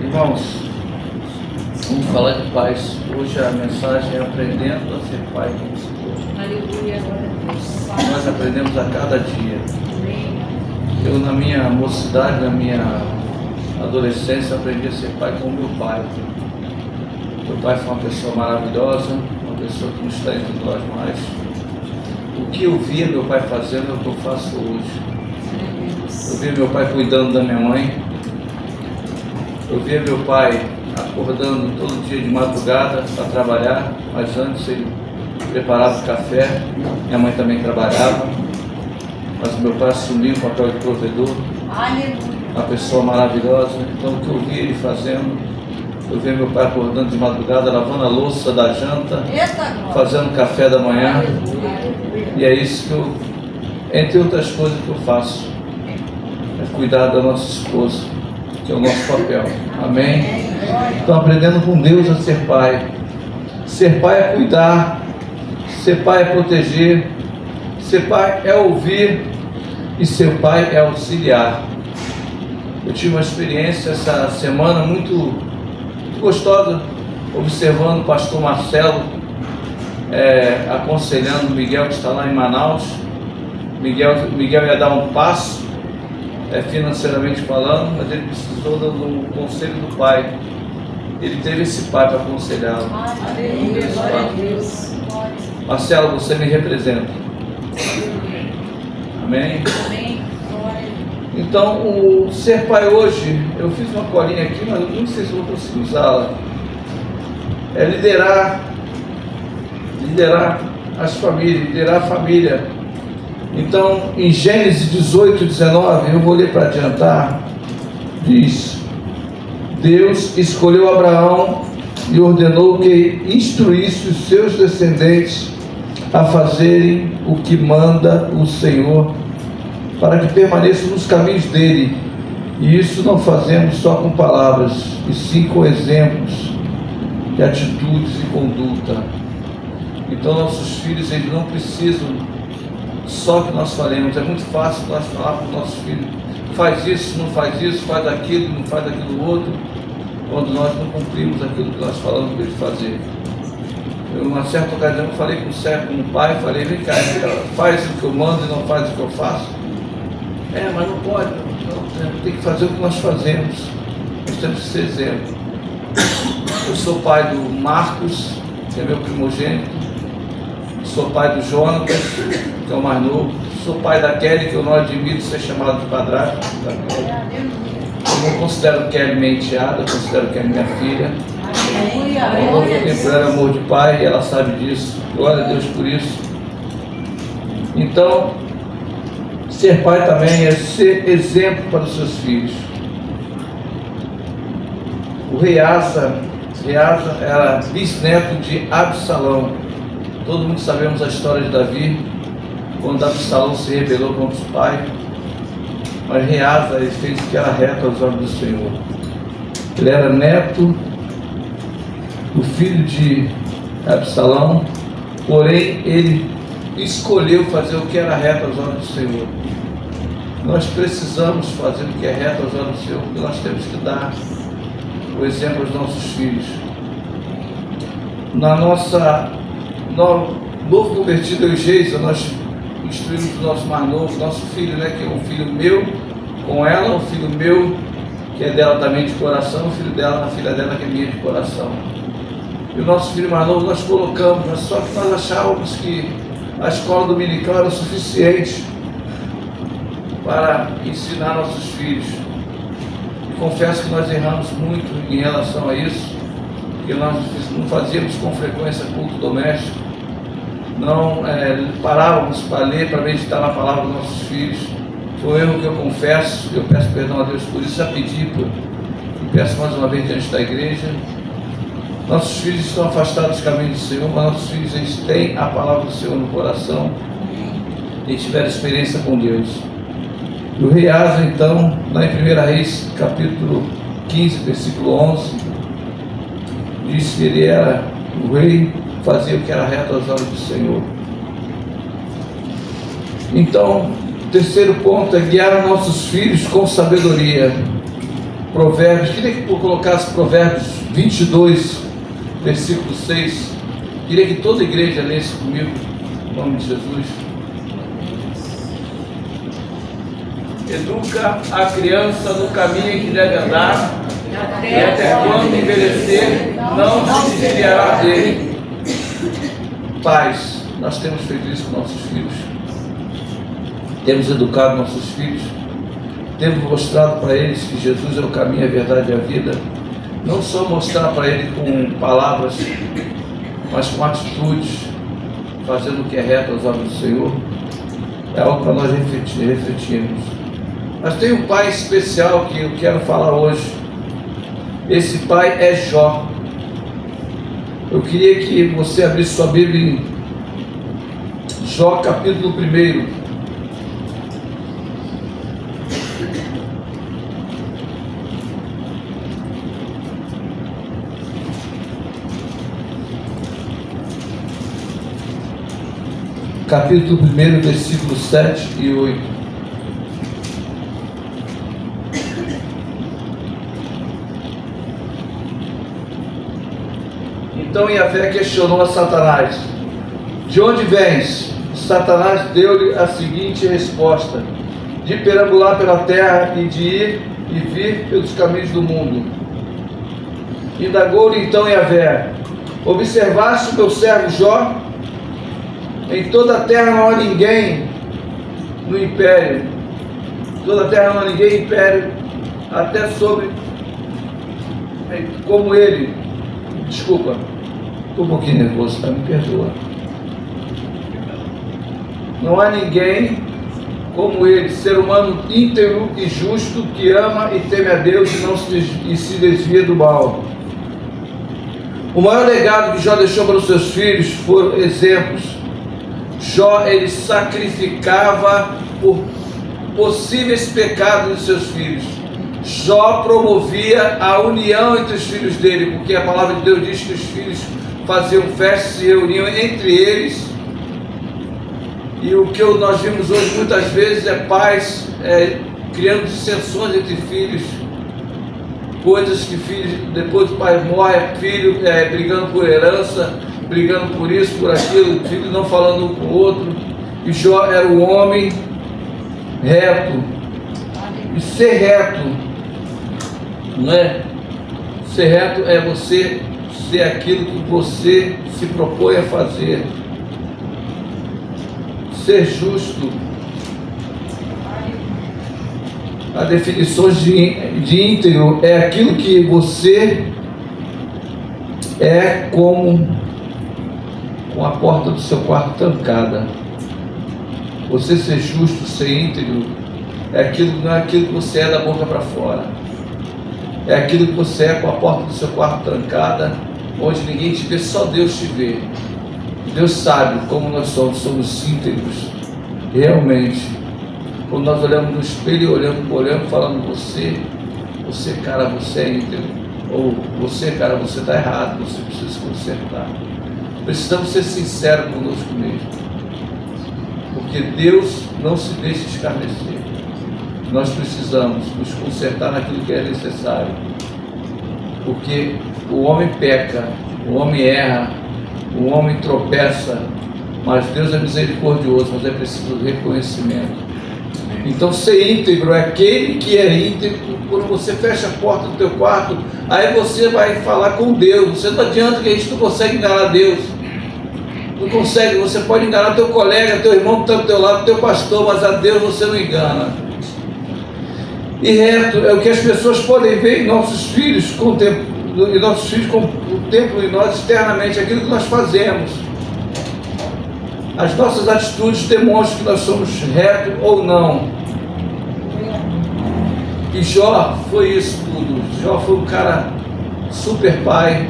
Irmãos, vamos falar de paz. Hoje a mensagem é aprendendo a ser pai como esposo. Aleluia, glória a Deus. Nós aprendemos a cada dia. Amém. Eu, na minha mocidade, na minha adolescência, aprendi a ser pai com meu pai. Meu pai foi uma pessoa maravilhosa, uma pessoa que não está entre nós mais. O que eu via meu pai fazendo é o que eu faço hoje. Eu via meu pai cuidando da minha mãe. Eu via meu pai acordando todo dia de madrugada para trabalhar, mas antes ele preparava o café. Minha mãe também trabalhava, mas meu pai assumia o papel de provedor. Aleluia. Uma pessoa maravilhosa. Então o que eu via ele fazendo, eu via meu pai acordando de madrugada, lavando a louça da janta, fazendo café da manhã. E é isso que eu, entre outras coisas que eu faço, é cuidar da nossa esposa, que é o nosso papel. Amém? Então, aprendendo com Deus a ser pai. Ser pai é cuidar, ser pai é proteger, ser pai é ouvir e ser pai é auxiliar. Eu tive uma experiência essa semana muito gostosa, observando o pastor Marcelo, aconselhando o Miguel, que está lá em Manaus. Miguel ia dar um passo, financeiramente falando, mas ele precisou do conselho do pai. Ele teve esse pai para aconselhá-lo. Aleluia, glória a Deus. Marcelo, você me representa. Amém? Amém. Então, o ser pai hoje, eu fiz uma colinha aqui, mas eu não sei se vou conseguir usá-la. É liderar as famílias, liderar a família. Então, em Gênesis 18, 19, eu vou ler para adiantar, diz: Deus escolheu Abraão e ordenou que instruísse os seus descendentes a fazerem o que manda o Senhor, para que permaneçam nos caminhos dele. E isso não fazemos só com palavras, e sim com exemplos de atitudes e conduta. Então nossos filhos, eles não precisam só que nós falemos. É muito fácil nós falar para os nossos filhos: faz isso, não faz isso, faz aquilo, não faz aquilo outro, quando nós não cumprimos aquilo que nós falamos para eles fazer. Eu, uma certa ocasião, eu falei com o pai, falei: vem cá, faz o que eu mando e não faz o que eu faço. Mas não pode, não, tem que fazer o que nós fazemos. Nós temos que ser exemplo. Eu sou pai do Marcos, que é meu primogênito. Sou pai do Jonatas, que é o mais novo. Sou pai da Kelly, que eu não admito ser chamado de padrasto. Eu não considero Kelly minha enteada, considero Kelly minha filha. Eu tenho por ela amor de pai e ela sabe disso. Glória a Deus por isso. Então, ser pai também é ser exemplo para os seus filhos. O rei Asa era bisneto de Absalão. Todo mundo sabemos a história de Davi, quando Absalão se rebelou contra os pais. Mas rei Asa, ele fez o que era reto aos olhos do Senhor. Ele era neto do filho de Absalão, porém ele escolheu fazer o que era reto aos olhos do Senhor. Nós precisamos fazer o que é reto aos olhos do Senhor, porque nós temos que dar o exemplo aos nossos filhos. Na nossa novo convertido, eu e Geisa, nós instruímos o nosso mais novo, nosso filho, que é um filho meu com ela, um filho meu que é dela também de coração, um filho dela, a filha dela que é minha de coração. E o nosso filho mais novo nós colocamos, mas só que nós achávamos que a escola dominical era o suficiente para ensinar nossos filhos. E confesso que nós erramos muito em relação a isso, porque nós não fazíamos com frequência culto doméstico, não parávamos para ler, para meditar na palavra dos nossos filhos. Foi um erro que eu confesso, eu peço perdão a Deus por isso, já pedi e peço mais uma vez diante da igreja. Nossos filhos estão afastados dos caminhos do Senhor, mas nossos filhos, eles têm a palavra do Senhor no coração e tiveram experiência com Deus. E o rei Asa, então, lá em 1 Reis, capítulo 15, versículo 11, diz que ele era o rei, fazia o que era reto aos olhos do Senhor. Então, o terceiro ponto é guiar nossos filhos com sabedoria. Provérbios, queria que eu colocasse Provérbios 22, versículo 6. Queria que toda a igreja lesse comigo, em nome de Jesus. Educa a criança no caminho em que deve andar, e até quando envelhecer, não se desviará dele. Pais, nós temos feito isso com nossos filhos. Temos educado nossos filhos. Temos mostrado para eles que Jesus é o caminho, a verdade e a vida. Não só mostrar para eles com palavras, mas com atitudes, fazendo o que é reto aos olhos do Senhor. É algo para nós refletirmos. Mas tem um pai especial que eu quero falar hoje. Esse pai é Jó. Eu queria que você abrisse sua Bíblia em Jó, capítulo 1. Capítulo 1, versículos 7 e 8. Então Yahvé questionou a Satanás: de onde vens? Satanás deu-lhe a seguinte resposta: de perambular pela terra e de ir e vir pelos caminhos do mundo. Indagou-lhe então Yahvé: observaste o meu servo Jó? Em toda a terra não há ninguém no império. Toda a terra não há ninguém império, até sobre como ele. Desculpa, estou um pouquinho nervoso, tá? Me perdoa. Não há ninguém como ele, ser humano íntegro e justo, que ama e teme a Deus e não se desvia do mal. O maior legado que Jó deixou para os seus filhos foram exemplos. Jó, ele sacrificava por possíveis pecados de seus filhos. Jó promovia a união entre os filhos dele, porque a palavra de Deus diz que os filhos faziam festas, se reuniam entre eles. E o que nós vimos hoje muitas vezes é pais criando dissensões entre filhos, coisas que filhos, depois o pai morre, filho brigando por herança, brigando por isso, por aquilo, filho não falando um com o outro. E Jó era um homem reto. E ser reto, não é? Ser reto é você ser aquilo que você se propõe a fazer. Ser justo. A definição de íntegro é aquilo que você é como com a porta do seu quarto trancada. Você ser justo, ser íntegro, não é aquilo que você é da boca para fora. É aquilo que você é com a porta do seu quarto trancada, onde ninguém te vê, só Deus te vê. Deus sabe como nós somos íntegros, realmente. Quando nós olhamos no espelho, olhamos falando, você cara, você é íntegro. Ou você cara, você está errado, você precisa se consertar. Precisamos ser sinceros conosco mesmo, porque Deus não se deixa escarnecer. Nós precisamos nos consertar naquilo que é necessário, porque o homem peca, o homem erra, o homem tropeça, mas Deus é misericordioso, mas é preciso reconhecimento. Então ser íntegro é aquele que é íntegro. Quando você fecha a porta do teu quarto, aí você vai falar com Deus. Você não adianta, que a gente não consegue enganar Deus. Não consegue, você pode enganar teu colega, teu irmão que está do teu lado, teu pastor, mas a Deus você não engana. E reto é o que as pessoas podem ver em nossos filhos, e nossos filhos contemplam em nós externamente aquilo que nós fazemos. As nossas atitudes demonstram que nós somos retos ou não. E Jó foi isso tudo. Jó foi um cara super pai,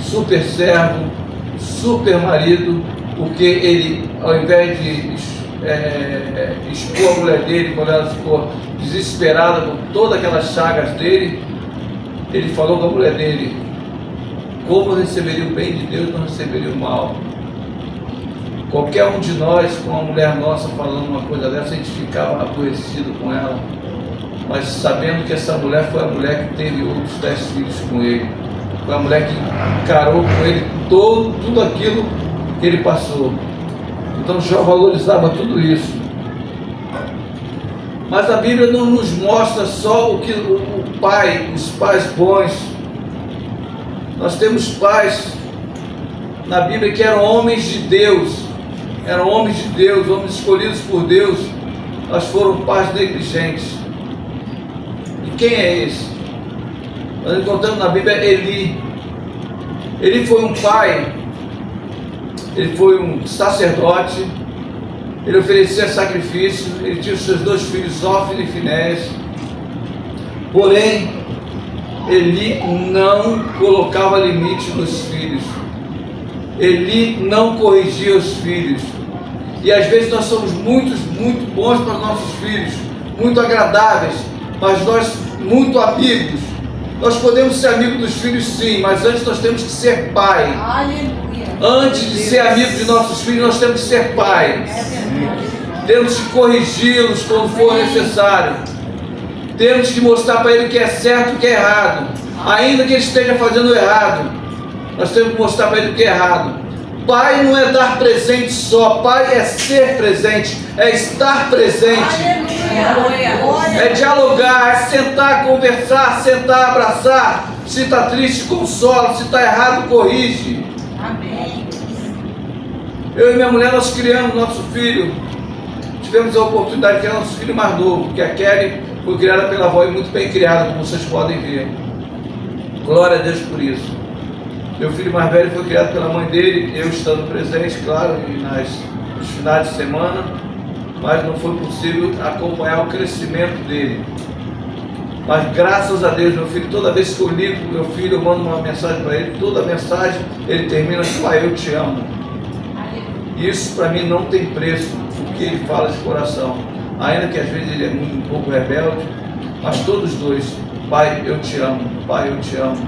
super servo, super marido, porque ele, ao invés de expor a mulher dele, quando ela ficou desesperada com todas aquelas chagas dele, ele falou com a mulher dele: como receberia o bem de Deus, não receberia o mal. Qualquer um de nós, com uma mulher nossa falando uma coisa dessa, a gente ficava aborrecido com ela. mas sabendo que essa mulher foi a mulher que teve outros 10 filhos com ele. Foi a mulher que encarou com ele tudo aquilo que ele passou. Então Jó valorizava tudo isso. Mas a Bíblia não nos mostra só o que os pais bons. Nós temos pais na Bíblia que eram homens de Deus, homens escolhidos por Deus, mas foram pais negligentes. E quem é esse? Nós encontramos na Bíblia Eli. Ele foi um pai, ele foi um sacerdote, ele oferecia sacrifício, ele tinha os seus 2 filhos, Ófni e Finéias. Porém, Eli não colocava limite nos filhos. Eli não corrigia os filhos. E às vezes nós somos muito bons para os nossos filhos, muito agradáveis, mas nós muito amigos. Nós podemos ser amigos dos filhos, sim, mas antes nós temos que ser pai. Aleluia. Antes de ser amigo de nossos filhos, nós temos que ser pai. Temos que corrigi-los quando for necessário. Temos que mostrar para ele o que é certo e o que é errado. Ainda que ele esteja fazendo errado, nós temos que mostrar para ele o que é errado. Pai não é dar presente só, pai é ser presente, é estar presente. Aleluia. É dialogar, é sentar, conversar, sentar, abraçar. Se está triste, consola, se está errado, corrige. Amém. Eu e minha mulher, nós criamos nosso filho. Tivemos a oportunidade de criar nosso filho mais novo, que a Kelly foi criada pela avó e muito bem criada, como vocês podem ver. Glória a Deus por isso. Meu filho mais velho foi criado pela mãe dele, eu estando presente, claro, nos finais de semana, mas não foi possível acompanhar o crescimento dele. Mas graças a Deus, meu filho, toda vez que eu ligo para meu filho, eu mando uma mensagem para ele, toda mensagem ele termina com: pai, eu te amo. Isso para mim não tem preço, o que ele fala de coração. Ainda que às vezes ele é um pouco rebelde, mas todos dois: pai, eu te amo, pai, eu te amo.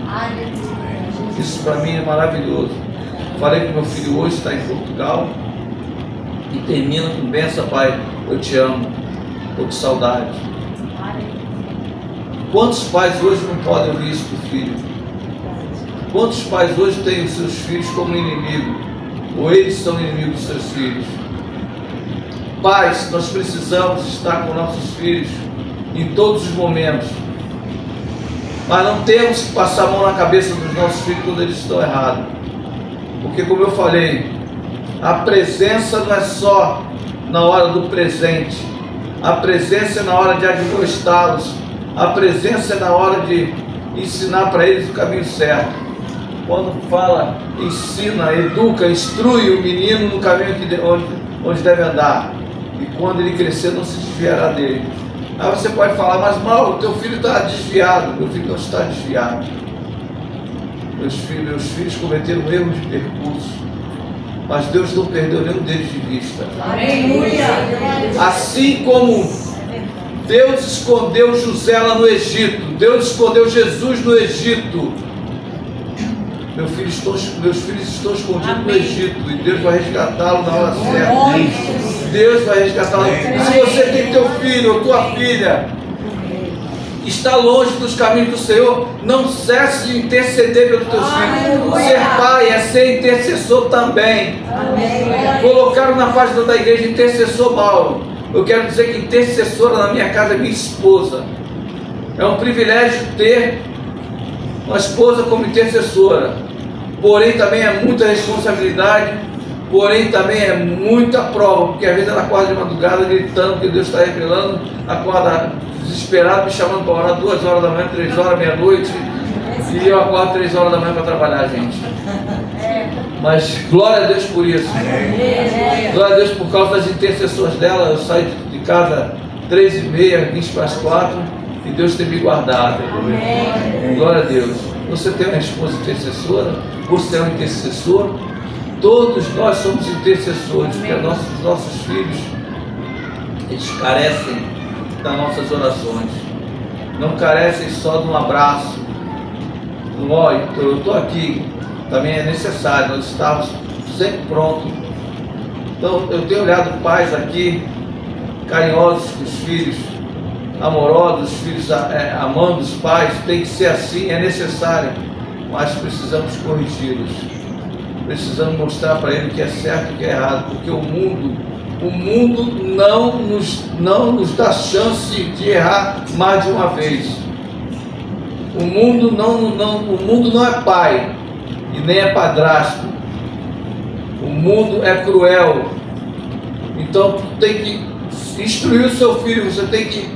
Isso para mim é maravilhoso. Falei que meu filho hoje está em Portugal e termina com: benção, pai, eu te amo, estou com saudade. Quantos pais hoje não podem ouvir isso do filho? Quantos pais hoje têm os seus filhos como inimigo? Ou eles são inimigos dos seus filhos? Pais, nós precisamos estar com nossos filhos em todos os momentos. Mas não temos que passar a mão na cabeça dos nossos filhos quando eles estão errados. Porque, como eu falei, a presença não é só na hora do presente. A presença é na hora de admoestá-los. A presença é na hora de ensinar para eles o caminho certo. Quando fala, ensina, educa, instrui o menino no caminho onde deve andar. E quando ele crescer, não se desviará dele. Aí você pode falar: mas Mauro, teu filho está desviado. Meu filho não está desviado. Meus filhos cometeram erros de percurso, mas Deus não perdeu nenhum deles de vista. Aleluia. Assim como Deus escondeu José lá no Egito, Deus escondeu Jesus no Egito, meus filhos estão escondidos no Egito, e Deus vai resgatá-lo na hora certa. Deus vai resgatá-lo. Se você tem teu filho ou tua filha está longe dos caminhos do Senhor, não cesse de interceder pelos teus filhos. Ser pai é ser intercessor também. Colocaram na página da igreja intercessor Mauro. Eu quero dizer que intercessora na minha casa é minha esposa. É um privilégio ter uma esposa como intercessora. Porém também é muita responsabilidade, porém também é muita prova, porque às vezes ela acorda de madrugada gritando que Deus está revelando, acorda desesperado, me chamando para orar 2 horas da manhã, 3 horas, meia-noite, e eu acordo 3 horas da manhã para trabalhar, gente. Mas glória a Deus por isso. Glória a Deus por causa das intercessões dela. Eu saio de casa 3h30, 4h20, e Deus tem me guardado. Glória a Deus. Você tem uma esposa intercessora, você é um intercessor. Todos nós somos intercessores, porque nossos filhos, eles carecem das nossas orações. Não carecem só de um abraço. Olha, eu estou aqui. Também é necessário, nós estamos sempre prontos. Então, eu tenho olhado pais aqui, carinhosos com os filhos, amorosos, os filhos amando os pais, tem que ser assim, é necessário, mas precisamos corrigi-los, precisamos mostrar para ele o que é certo e o que é errado, porque o mundo não nos dá chance de errar mais de uma vez. O mundo não é pai e nem é padrasto. O mundo é cruel. Então tu tem que instruir o seu filho, você tem que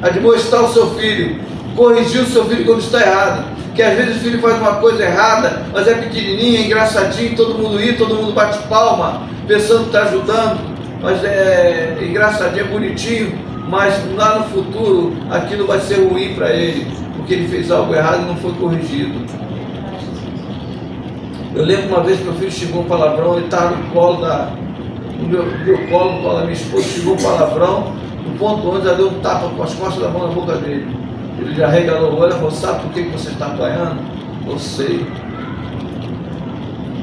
admoestar o seu filho, corrigir o seu filho quando está errado. Que às vezes o filho faz uma coisa errada, mas é pequenininho, é engraçadinho, todo mundo ri, todo mundo bate palma, pensando que está ajudando, mas é engraçadinho, é bonitinho, mas lá no futuro aquilo vai ser ruim para ele, porque ele fez algo errado e não foi corrigido. Eu lembro uma vez que meu filho xingou um palavrão, ele estava no colo no meu colo, no colo da minha esposa, xingou um palavrão, no ponto onde ela deu um tapa com as costas da mão na boca dele. Ele já regalou o olho e falou: sabe por que você está apanhando? Eu sei.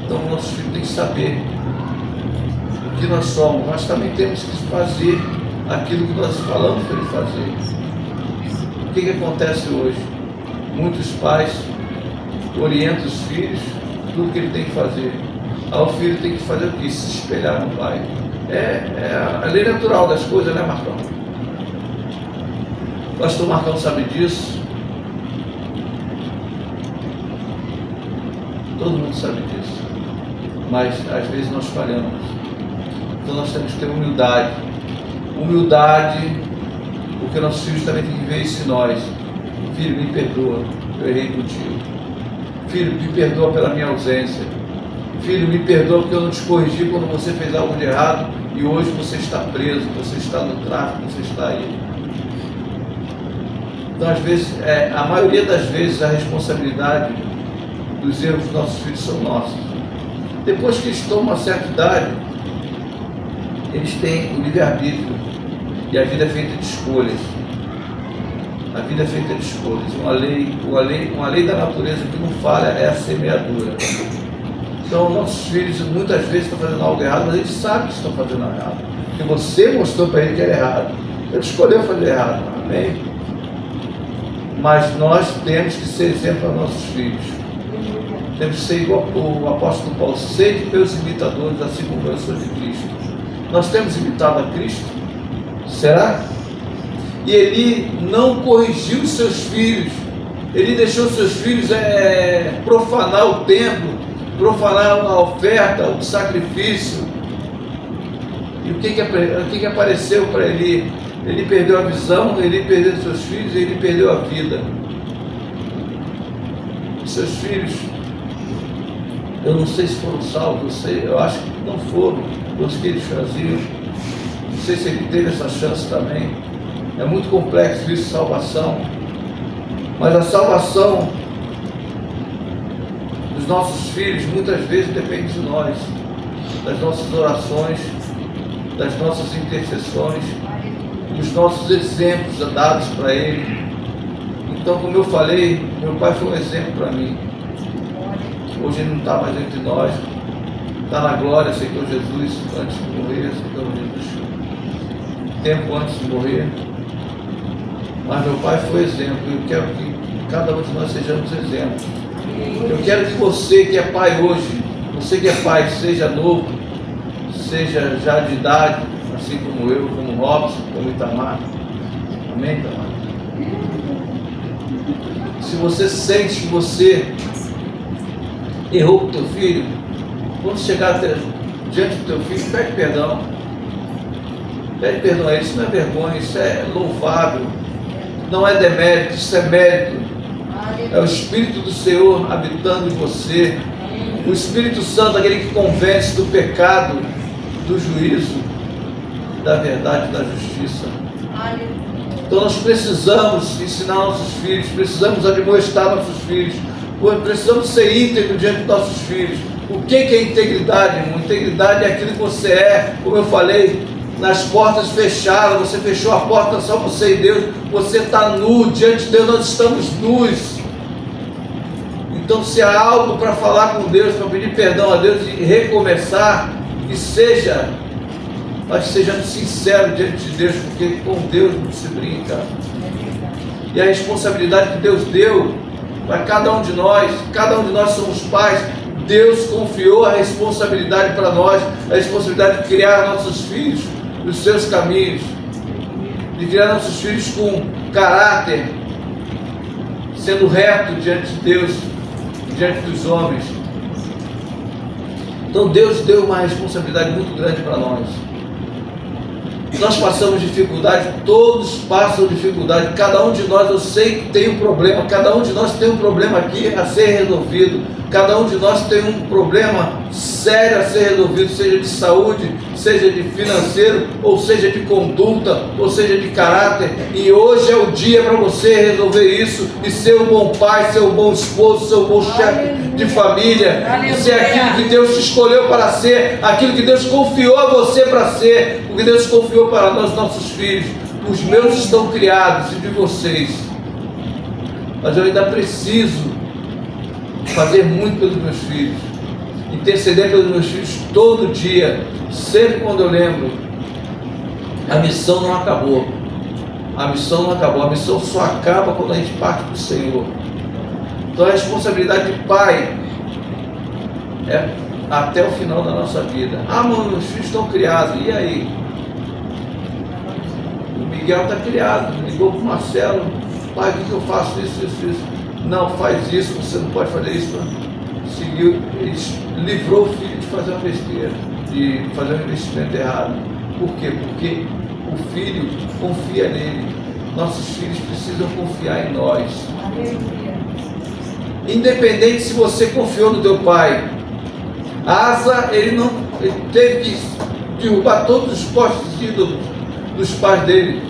Então nossos filhos têm que saber o que nós somos, mas também temos que fazer aquilo que nós falamos para ele fazer. O que acontece hoje? Muitos pais orientam os filhos tudo que ele tem que fazer. O filho tem que fazer o quê? Se espelhar no pai. É a lei natural das coisas, né, Marcão? O pastor Marcão sabe disso. Todo mundo sabe disso. Mas às vezes nós falhamos. Então nós temos que ter humildade. Humildade, porque nossos filhos também têm que ver isso em nós. Filho, me perdoa, eu errei contigo. Filho, me perdoa pela minha ausência. Filho, me perdoa porque eu não te corrigi quando você fez algo de errado e hoje você está preso, você está no tráfico, você está aí. Então, às vezes, a maioria das vezes, a responsabilidade dos erros dos nossos filhos são nossos. Depois que eles tomam uma certa idade, eles têm o livre-arbítrio e a vida é feita de escolhas. A vida é feita de escolhas. Uma lei da natureza que não falha é a semeadura. Então, nossos filhos muitas vezes estão fazendo algo errado, mas eles sabem que estão fazendo errado. Porque você mostrou para ele que era errado. Ele escolheu fazer errado. Amém? Mas nós temos que ser exemplo para nossos filhos. Temos que ser igual o apóstolo Paulo, sede meus imitadores, assim como eu sou de Cristo. Nós temos imitado a Cristo? Será? E ele não corrigiu seus filhos. Ele deixou seus filhos profanar o templo, profanar a oferta, o sacrifício. E o que apareceu para ele? Ele perdeu a visão, ele perdeu seus filhos, ele perdeu a vida. Seus filhos, eu não sei se foram salvos, eu acho que não foram, os que eles faziam. Não sei se ele teve essa chance também. É muito complexo isso, salvação. Mas a salvação dos nossos filhos muitas vezes depende de nós, das nossas orações, das nossas intercessões, dos nossos exemplos dados para ele. Então, como eu falei, meu pai foi um exemplo para mim. Hoje ele não está mais entre nós, está na glória, aceitou Jesus antes de morrer, aceitou Jesus tempo antes de morrer. Mas meu pai foi exemplo. Eu quero que cada um de nós sejamos exemplos. Eu quero que você que é pai hoje, você que é pai, seja novo, seja já de idade, assim como eu, como Robson, como Itamar. Amém, Itamar? Se você sente que você errou com o teu filho, quando chegar diante do teu filho, pede perdão. Pede perdão a ele. Isso não é vergonha, isso é louvável. Não é demérito, isso é mérito. É o Espírito do Senhor habitando em você. O Espírito Santo, aquele que convence do pecado, do juízo, da verdade e da justiça. Então nós precisamos ensinar nossos filhos, precisamos admoestar nossos filhos, precisamos ser íntegros diante dos nossos filhos. O que é integridade, irmão? Integridade é aquilo que você é, como eu falei, nas portas fechadas, você fechou a porta só você e Deus, você está nu, diante de Deus nós estamos nus. Então se há algo para falar com Deus, para pedir perdão a Deus e recomeçar, que seja mas sejamos sinceros diante de Deus, porque com Deus não se brinca. E a responsabilidade que Deus deu para cada um de nós somos pais. Deus confiou a responsabilidade para nós, a responsabilidade de criar nossos filhos nos seus caminhos, de criar nossos filhos com caráter, sendo reto diante de Deus, diante dos homens. Então Deus deu uma responsabilidade muito grande para nós. Nós passamos dificuldade, todos passam dificuldade, cada um de nós, eu sei que tem um problema, cada um de nós tem um problema aqui a ser resolvido, cada um de nós tem um problema sério a ser resolvido, seja de saúde, seja de financeiro, ou seja de conduta, ou seja de caráter, e hoje é o dia para você resolver isso, e ser um bom pai, ser um bom esposo, ser um bom chefe de família, e ser aquilo que Deus te escolheu para ser, aquilo que Deus confiou a você para ser, o que Deus confiou para nós, nossos filhos. Os meus estão criados, e de vocês, mas eu ainda preciso fazer muito pelos meus filhos, interceder pelos meus filhos todo dia, sempre quando eu lembro. A missão não acabou, a missão não acabou, a missão só acaba quando a gente parte para o Senhor. Então a responsabilidade de pai é até o final da nossa vida. Ah, mano, meus filhos estão criados, e aí? O Miguel está criado, ligou para o Marcelo, pai, o que eu faço? Isso. Não, faz isso, você não pode fazer isso. Seguiu, ele livrou o filho de fazer uma besteira, de fazer um investimento errado. Por quê? Porque o filho confia nele. Nossos filhos precisam confiar em nós. Independente se você confiou no teu pai. Asa, ele teve que derrubar todos os postes ídolos dos pais dele,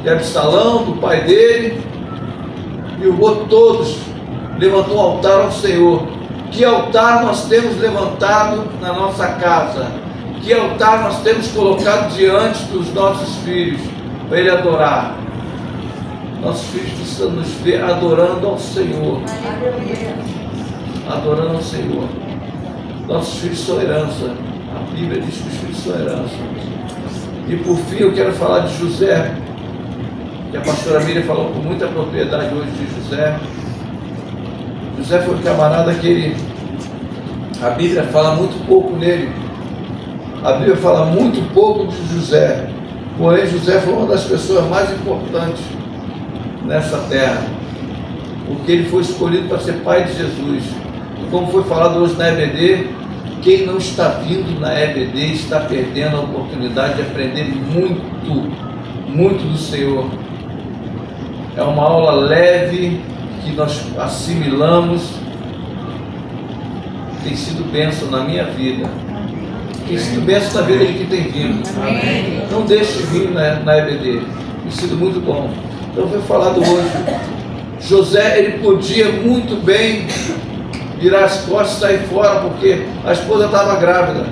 de Absalão, do pai dele, derrubou todos, levantou um altar ao Senhor. Que altar nós temos levantado na nossa casa? Que altar nós temos colocado diante dos nossos filhos para ele adorar? Nossos filhos precisam nos ver adorando ao Senhor, adorando ao Senhor. Nossos filhos são herança. A Bíblia diz que os filhos são herança. E por fim eu quero falar de José, que a pastora Miriam falou com muita propriedade hoje de José. José foi um camarada que a Bíblia fala muito pouco nele. A Bíblia fala muito pouco de José. Porém, José foi uma das pessoas mais importantes nessa terra, porque ele foi escolhido para ser pai de Jesus. E como foi falado hoje na EBD, quem não está vindo na EBD está perdendo a oportunidade de aprender muito do Senhor. É uma aula leve que nós assimilamos. Tem sido bênção na minha vida. Tem sido bênção na vida de quem tem vindo. Amém. Não deixe de vir na EBD. Tem sido muito bom. Então foi falado hoje. José, ele podia muito bem virar as costas e sair fora, porque a esposa estava grávida.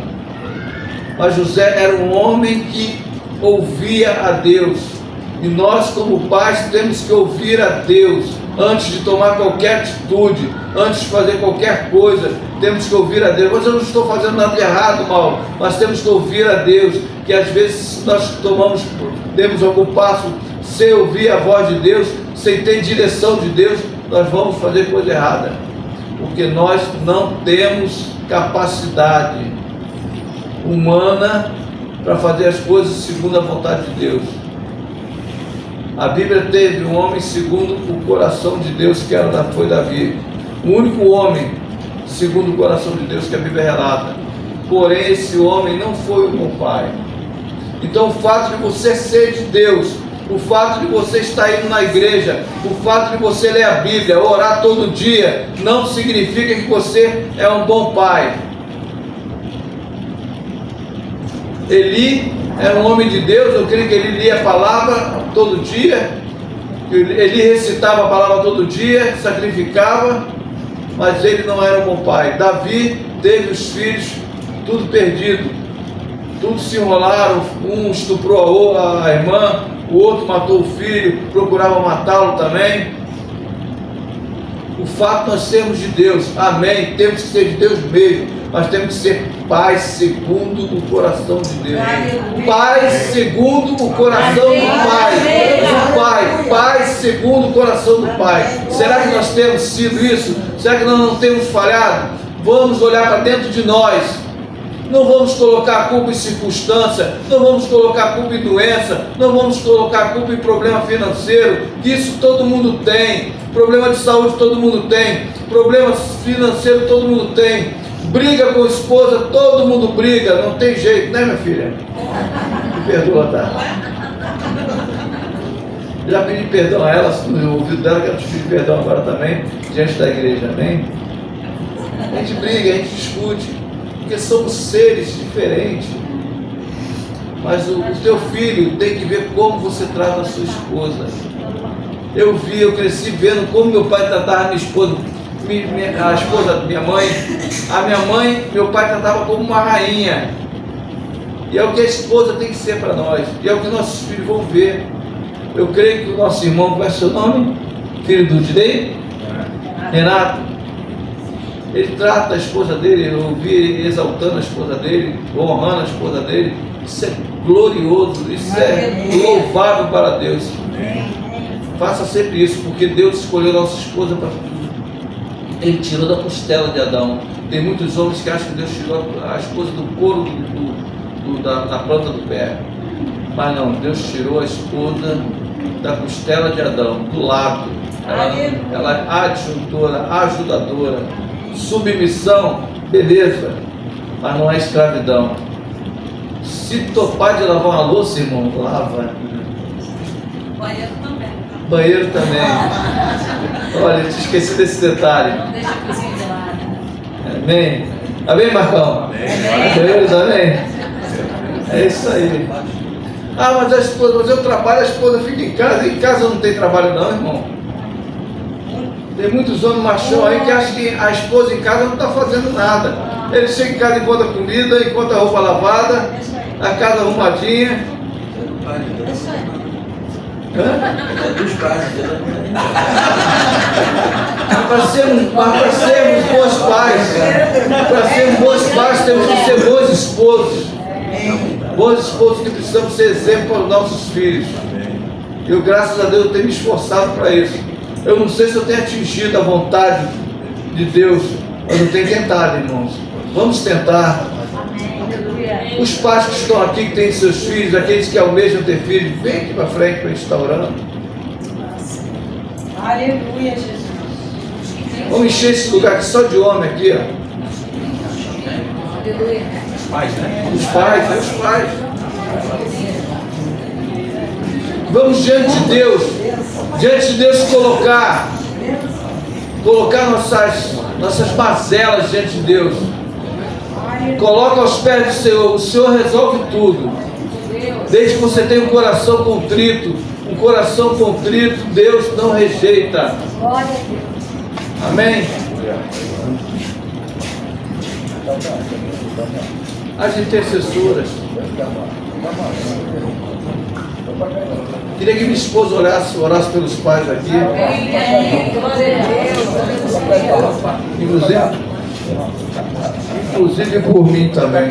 Mas José era um homem que ouvia a Deus. E nós, como pais, temos que ouvir a Deus antes de tomar qualquer atitude, antes de fazer qualquer coisa. Temos que ouvir a Deus. Mas eu não estou fazendo nada de errado, mal, mas temos que ouvir a Deus, que às vezes nós demos algum passo sem ouvir a voz de Deus, sem ter direção de Deus, nós vamos fazer coisa errada, porque nós não temos capacidade humana para fazer as coisas segundo a vontade de Deus. A Bíblia teve um homem segundo o coração de Deus, que foi Davi, o único homem segundo o coração de Deus que a Bíblia relata. Porém, esse homem não foi um bom pai. Então, o fato de você ser de Deus, o fato de você estar indo na igreja, o fato de você ler a Bíblia, orar todo dia, não significa que você é um bom pai. Eli era um homem de Deus, eu creio que ele lia a palavra todo dia, ele recitava a palavra todo dia, sacrificava, mas ele não era um bom pai. Davi teve os filhos, tudo perdido, tudo se enrolaram, um estuprou a irmã, o outro matou o filho, procurava matá-lo também. O fato de nós sermos de Deus, amém, temos que ser de Deus mesmo, mas temos que ser pais segundo o coração de Deus. Pais segundo o coração do Pai. Pai segundo o coração do Pai. Será que nós temos sido isso? Será que nós não temos falhado? Vamos olhar para dentro de nós. Não vamos colocar a culpa em circunstância, não vamos colocar a culpa em doença, não vamos colocar a culpa em problema financeiro, que isso todo mundo tem, problema de saúde todo mundo tem, problema financeiro todo mundo tem, briga com a esposa, todo mundo briga, não tem jeito, né minha filha? Me perdoa, tá? Já pedi perdão a ela, no ouvido dela, quero te pedir perdão agora também, diante da igreja, amém? A gente briga, a gente discute, porque somos seres diferentes, mas o teu filho tem que ver como você trata a sua esposa. Eu cresci vendo como meu pai tratava a minha esposa, a esposa da minha mãe. A minha mãe, meu pai tratava como uma rainha, e é o que a esposa tem que ser para nós, e é o que nossos filhos vão ver. Eu creio que o nosso irmão, qual é o seu nome? Filho do Direi? Renato. Ele trata a esposa dele, eu ouvi ele exaltando a esposa dele, honrando a esposa dele. Isso é glorioso, isso é louvável para Deus. Faça sempre isso, porque Deus escolheu a nossa esposa para Ele tirou da costela de Adão. Tem muitos homens que acham que Deus tirou a esposa do couro da planta do pé. Mas não, Deus tirou a esposa da costela de Adão, do lado. Ela é adjuntora, ajudadora. Submissão, beleza, mas não é escravidão. Se topar de lavar uma louça, irmão, lava. Banheiro também. Banheiro também. Olha, eu te esqueci desse detalhe. Não deixa a cozinha de lado. Amém? Amém, Marcão? Amém? É isso aí. Ah, mas a esposa, mas eu trabalho, a esposa fica em casa. Em casa não tem trabalho não, irmão. Tem muitos homens machão aí que acham que a esposa em casa não está fazendo nada. Ele chega em casa, encontra comida, encontra a roupa lavada, a casa arrumadinha. Para sermos bons pais, temos que ser bons esposos. Bons esposos que precisamos ser exemplo para os nossos filhos. Eu, graças a Deus, eu tenho me esforçado para isso. Eu não sei se eu tenho atingido a vontade de Deus, mas eu tenho tentado, irmãos. Vamos tentar. Os pais que estão aqui, que têm seus filhos, aqueles que almejam ter filhos, vem aqui para frente para a gente estar orando. Aleluia, Jesus. Vamos encher esse lugar aqui só de homem aqui, ó. Aleluia. Os pais, né? Os pais. Vamos diante de Deus colocar nossas mazelas diante de Deus. Coloca aos pés do Senhor. O Senhor resolve tudo. Desde que você tenha um coração contrito, Deus não rejeita. Amém? As intercessoras. Queria que minha esposa orasse pelos pais aqui. Inclusive por mim também.